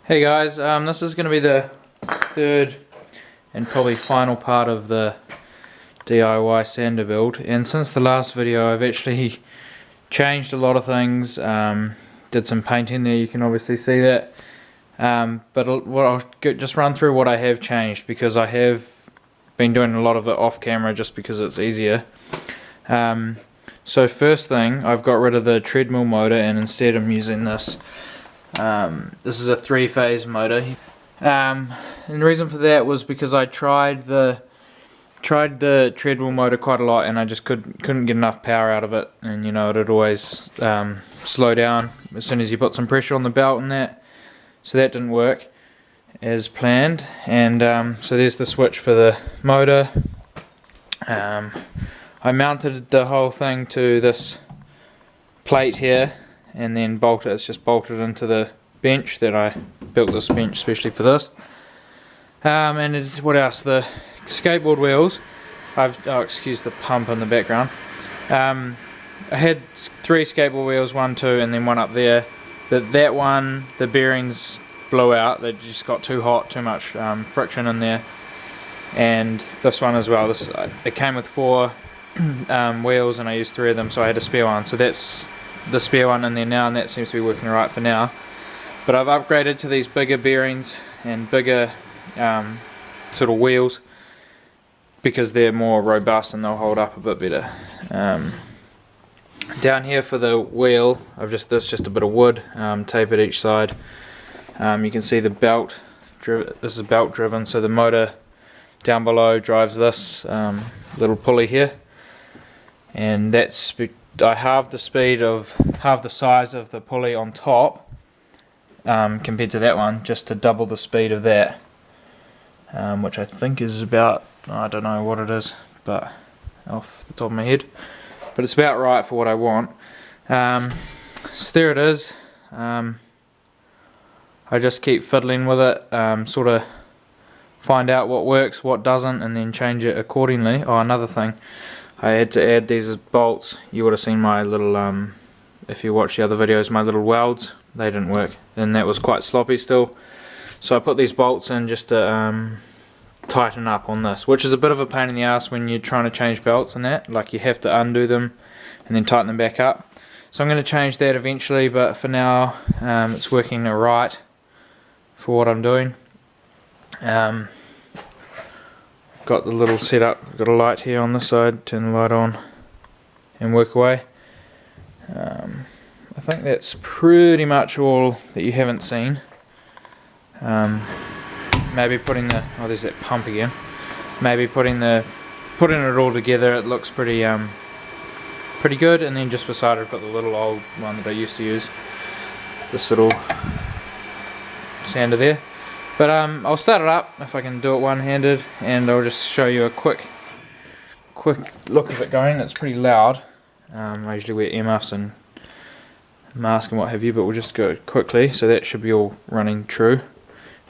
Hey guys, this is going to be the third and probably final part of the DIY sander build, and since the last video I've actually changed a lot of things, did some painting there, you can obviously see that, but I'll just run through what I have changed, because I have been doing a lot of it off camera just because it's easier. So first thing, I've got rid of the treadmill motor and instead I'm using this. This is a 3-phase motor, and the reason for that was because I tried the treadmill motor quite a lot and I just couldn't get enough power out of it, and you know, it'd always slow down as soon as you put some pressure on the belt and that, so that didn't work as planned. And so there's the switch for the motor. I mounted the whole thing to this plate here and then it's just bolted into the bench that I built, this bench especially for this. And what else? The skateboard wheels, excuse the pump in the background. I had 3 skateboard wheels, 1, 2 and then one up there, but that one, the bearings blew out, they just got too hot, too much friction in there. And this one as well, it came with 4 wheels and I used 3 of them, so I had a spare one, so that's the spare one in there now, and that seems to be working right for now. But I've upgraded to these bigger bearings and bigger sort of wheels because they're more robust and they'll hold up a bit better. Down here for the wheel, that's just a bit of wood, tape at each side. You can see the belt, this is belt driven, so the motor down below drives this little pulley here, and I halved the size of the pulley on top compared to that one, just to double the speed of that, which I think is about, I don't know what it is, but off the top of my head, but it's about right for what I want. So there it is. I just keep fiddling with it, sort of find out what works, what doesn't, and then change it accordingly. Oh, another thing, I had to add these as bolts. You would have seen my little, if you watch the other videos, my little welds, they didn't work, and that was quite sloppy still. So I put these bolts in just to tighten up on this, which is a bit of a pain in the ass when you're trying to change belts and that, like you have to undo them and then tighten them back up. So I'm going to change that eventually, but for now it's working alright for what I'm doing. Got the little setup, got a light here on this side, turn the light on and work away. I think that's pretty much all that you haven't seen. Maybe putting there's that pump again. Maybe putting it all together, it looks pretty good. And then just beside it I've got the little old one that I used to use, this little sander there. But I'll start it up if I can do it one-handed, and I'll just show you a quick look of it going. It's pretty loud. I usually wear earmuffs and mask and what have you, but we'll just go quickly. So that should be all running true,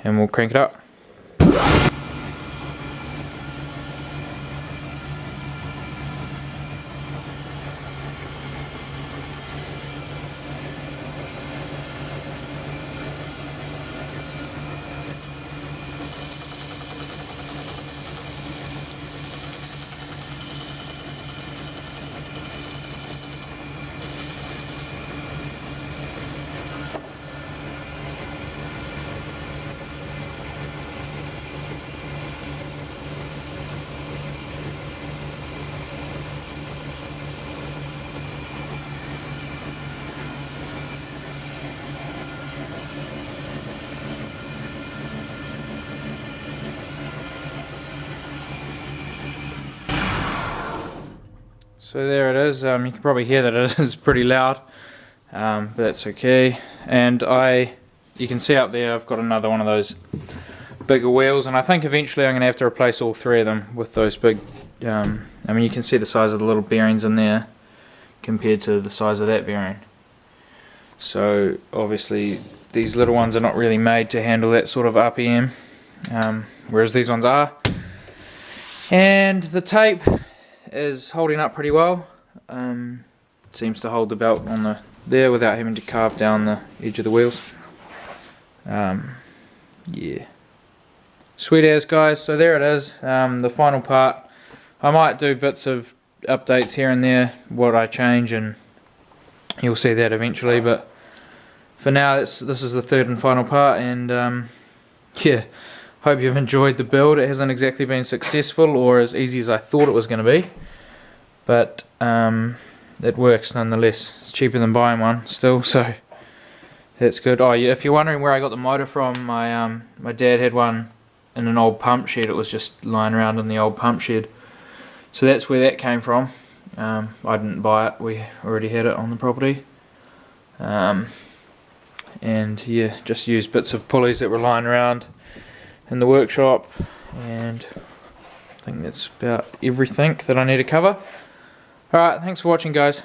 and we'll crank it up. So there it is. You can probably hear that it is pretty loud, but that's okay. And you can see up there I've got another one of those bigger wheels, and I think eventually I'm going to have to replace all 3 of them with those big, I mean, you can see the size of the little bearings in there compared to the size of that bearing. So obviously these little ones are not really made to handle that sort of RPM, whereas these ones are. And the tape is holding up pretty well. Seems to hold the belt on there without having to carve down the edge of the wheels. yeah, sweet as, guys. So there it is, the final part. I might do bits of updates here and there, what I change, and you'll see that eventually, but for now this is the third and final part. And yeah, hope you've enjoyed the build. It hasn't exactly been successful or as easy as I thought it was going to be, but it works nonetheless. It's cheaper than buying one still, so that's good. Oh yeah, if you're wondering where I got the motor from, my dad had one in an old pump shed. It was just lying around in the old pump shed, so that's where that came from. I didn't buy it, we already had it on the property. And yeah, just used bits of pulleys that were lying around in the workshop, and I think that's about everything that I need to cover. Alright, thanks for watching, guys.